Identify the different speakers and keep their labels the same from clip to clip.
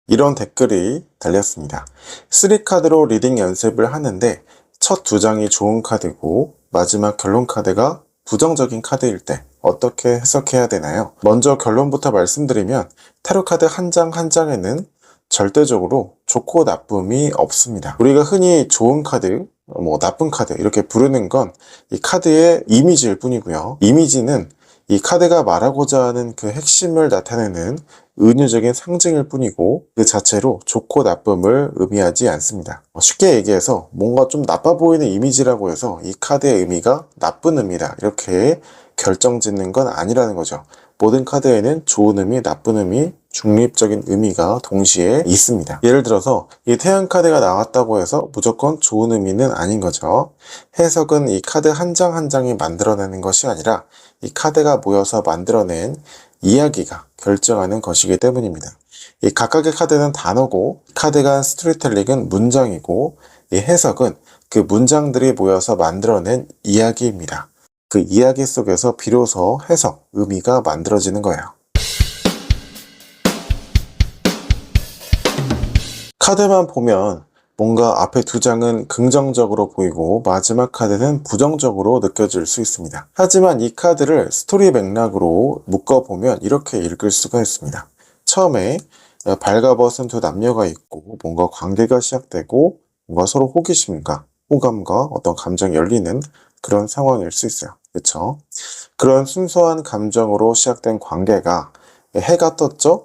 Speaker 1: 이런 댓글이 달렸습니다. 3카드로 리딩 연습을 하는데 첫 두 장이 좋은 카드고 마지막 결론 카드가 부정적인 카드일 때 어떻게 해석해야 되나요? 먼저 결론부터 말씀드리면 타로 카드 한 장 한 장에는 절대적으로 좋고 나쁨이 없습니다. 우리가 흔히 좋은 카드, 나쁜 카드 이렇게 부르는 건 이 카드의 이미지일 뿐이고요. 이미지는 이 카드가 말하고자 하는 그 핵심을 나타내는 은유적인 상징일 뿐이고 그 자체로 좋고 나쁨을 의미하지 않습니다. 쉽게 얘기해서 뭔가 좀 나빠 보이는 이미지라고 해서 이 카드의 의미가 나쁜 의미다 이렇게 결정짓는 건 아니라는 거죠. 모든 카드에는 좋은 의미, 나쁜 의미, 중립적인 의미가 동시에 있습니다. 예를 들어서 이 태양 카드가 나왔다고 해서 무조건 좋은 의미는 아닌 거죠. 해석은 이 카드 한 장 한 장이 만들어내는 것이 아니라 이 카드가 모여서 만들어낸 이야기가 결정하는 것이기 때문입니다. 이 각각의 카드는 단어고 카드간 스토리텔링은 문장이고 이 해석은 그 문장들이 모여서 만들어낸 이야기입니다. 그 이야기 속에서 비로소 해석, 의미가 만들어지는 거예요. 카드만 보면 뭔가 앞에 두 장은 긍정적으로 보이고 마지막 카드는 부정적으로 느껴질 수 있습니다. 하지만 이 카드를 스토리 맥락으로 묶어보면 이렇게 읽을 수가 있습니다. 처음에 발가벗은 두 남녀가 있고 뭔가 관계가 시작되고 뭔가 서로 호기심과 호감과 어떤 감정이 열리는 그런 상황일 수 있어요. 그렇죠? 그런 순수한 감정으로 시작된 관계가 해가 떴죠?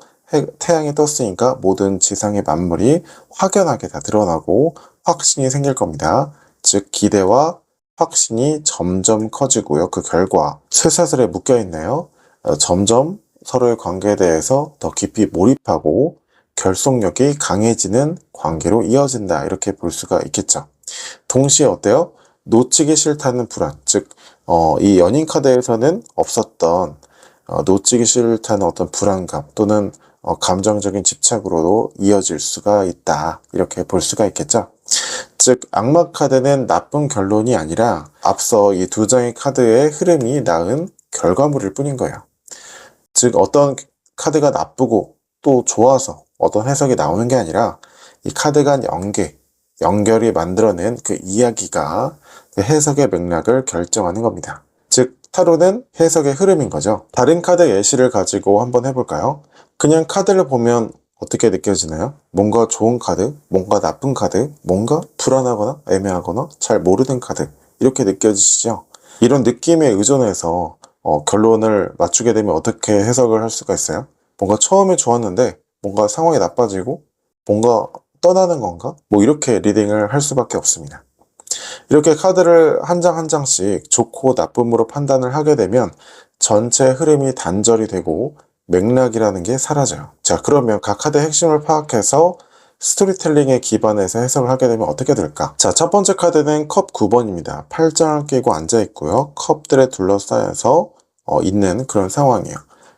Speaker 1: 태양이 떴으니까 모든 지상의 만물이 확연하게 다 드러나고 확신이 생길 겁니다. 즉 기대와 확신이 점점 커지고요. 그 결과 쇠사슬에 묶여 있네요. 점점 서로의 관계에 대해서 더 깊이 몰입하고 결속력이 강해지는 관계로 이어진다. 이렇게 볼 수가 있겠죠. 동시에 어때요? 놓치기 싫다는 불안, 즉 이 연인 카드에서는 없었던 놓치기 싫다는 어떤 불안감 또는 감정적인 집착으로도 이어질 수가 있다. 이렇게 볼 수가 있겠죠. 즉 악마 카드는 나쁜 결론이 아니라 앞서 이 두 장의 카드의 흐름이 낳은 결과물일 뿐인 거예요. 즉 어떤 카드가 나쁘고 또 좋아서 어떤 해석이 나오는 게 아니라 이 카드 간 연결이 만들어낸 그 이야기가 그 해석의 맥락을 결정하는 겁니다. 즉 타로는 해석의 흐름인 거죠. 다른 카드 예시를 가지고 한번 해볼까요? 그냥 카드를 보면 어떻게 느껴지나요? 뭔가 좋은 카드, 뭔가 나쁜 카드, 뭔가 불안하거나 애매하거나 잘 모르는 카드 이렇게 느껴지시죠? 이런 느낌에 의존해서 결론을 맞추게 되면 어떻게 해석을 할 수가 있어요? 뭔가 처음에 좋았는데 뭔가 상황이 나빠지고 뭔가 떠나는 건가? 이렇게 리딩을 할 수밖에 없습니다. 이렇게 카드를 한 장 한 장씩 좋고 나쁨으로 판단을 하게 되면 전체 흐름이 단절이 되고 맥락이라는 게 사라져요. 자, 그러면 각 카드의 핵심을 파악해서 스토리텔링에 기반해서 해석을 하게 되면 어떻게 될까? 자, 첫 번째 카드는 컵 9번입니다. 팔짱을 끼고 앉아있고요. 컵들에 둘러싸여서 있는 그런 상황이에요.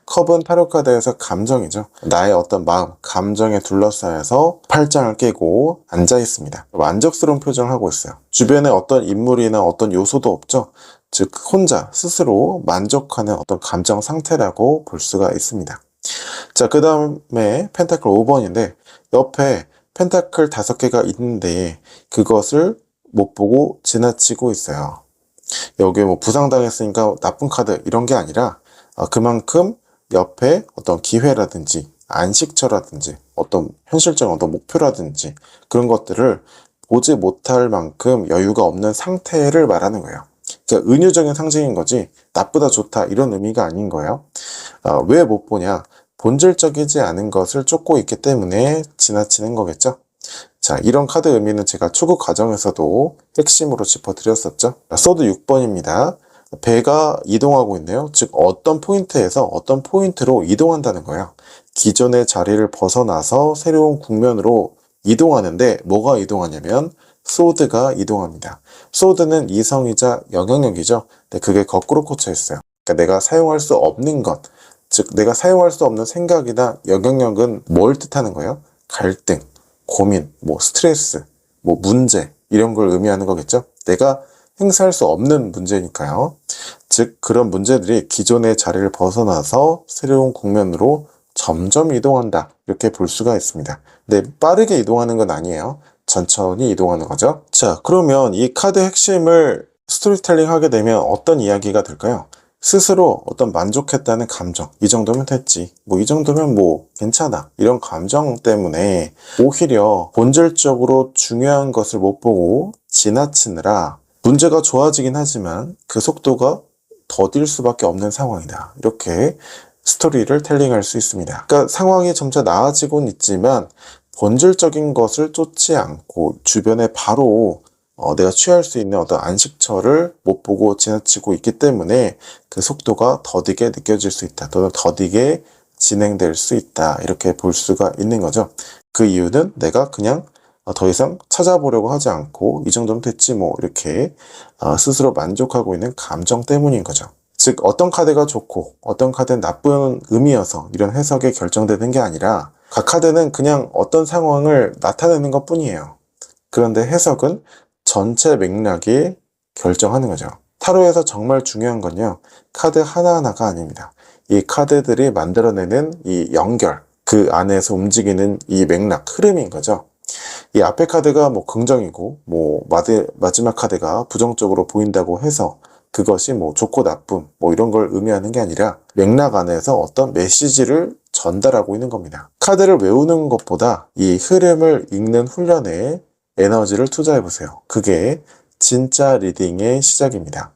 Speaker 1: 컵은 타로 카드에서 감정이죠. 나의 어떤 마음, 감정에 둘러싸여서 팔짱을 끼고 앉아 있습니다. 만족스러운 표정을 하고 있어요. 주변에 어떤 인물이나 어떤 요소도 없죠. 즉 혼자 스스로 만족하는 어떤 감정 상태라고 볼 수가 있습니다. 자, 그 다음에 펜타클 5번인데 옆에 펜타클 5개가 있는데 그것을 못 보고 지나치고 있어요. 여기에 부상당했으니까 나쁜 카드 이런 게 아니라 그만큼 옆에 어떤 기회라든지 안식처라든지 어떤 현실적인 어떤 목표라든지 그런 것들을 보지 못할 만큼 여유가 없는 상태를 말하는 거예요. 그러니까 은유적인 상징인 거지 나쁘다 좋다 이런 의미가 아닌 거예요. 왜 못 보냐? 본질적이지 않은 것을 쫓고 있기 때문에 지나치는 거겠죠. 자, 이런 카드 의미는 제가 초급 과정에서도 핵심으로 짚어드렸었죠. 소드 6번입니다. 배가 이동하고 있네요. 즉 어떤 포인트에서 어떤 포인트로 이동한다는 거예요. 기존의 자리를 벗어나서 새로운 국면으로 이동하는데 뭐가 이동하냐면 소드가 이동합니다. 소드는 이성이자 영향력이죠. 근데 그게 거꾸로 꽂혀 있어요. 그러니까 내가 사용할 수 없는 것, 즉 내가 사용할 수 없는 생각이나 영향력은 뭘 뜻하는 거예요? 갈등, 고민, 스트레스, 문제 이런 걸 의미하는 거겠죠. 내가 행사할 수 없는 문제니까요. 즉 그런 문제들이 기존의 자리를 벗어나서 새로운 국면으로 점점 이동한다. 이렇게 볼 수가 있습니다. 근데 빠르게 이동하는 건 아니에요. 천천히 이동하는 거죠. 자, 그러면 이 카드 핵심을 스토리텔링 하게 되면 어떤 이야기가 될까요? 스스로 어떤 만족했다는 감정, 이 정도면 됐지, 뭐 이 정도면 뭐 괜찮아, 이런 감정 때문에 오히려 본질적으로 중요한 것을 못 보고 지나치느라 문제가 좋아지긴 하지만 그 속도가 더딜 수밖에 없는 상황이다, 이렇게 스토리를 텔링할 수 있습니다. 그러니까 상황이 점차 나아지곤 있지만 본질적인 것을 쫓지 않고 주변에 바로 내가 취할 수 있는 어떤 안식처를 못 보고 지나치고 있기 때문에 그 속도가 더디게 느껴질 수 있다, 또는 더디게 진행될 수 있다, 이렇게 볼 수가 있는 거죠. 그 이유는 내가 그냥 더 이상 찾아보려고 하지 않고 이 정도면 됐지 뭐, 이렇게 스스로 만족하고 있는 감정 때문인 거죠. 즉 어떤 카드가 좋고 어떤 카드는 나쁜 의미여서 이런 해석이 결정되는 게 아니라 각 카드는 그냥 어떤 상황을 나타내는 것 뿐이에요. 그런데 해석은 전체 맥락이 결정하는 거죠. 타로에서 정말 중요한 건요, 카드 하나하나가 아닙니다. 이 카드들이 만들어내는 이 연결, 그 안에서 움직이는 이 맥락, 흐름인 거죠. 이 앞에 카드가 뭐 긍정이고 뭐 마지막 카드가 부정적으로 보인다고 해서 그것이 뭐 좋고 나쁨 뭐 이런 걸 의미하는 게 아니라 맥락 안에서 어떤 메시지를 전달하고 있는 겁니다. 카드를 외우는 것보다 이 흐름을 읽는 훈련에 에너지를 투자해 보세요. 그게 진짜 리딩의 시작입니다.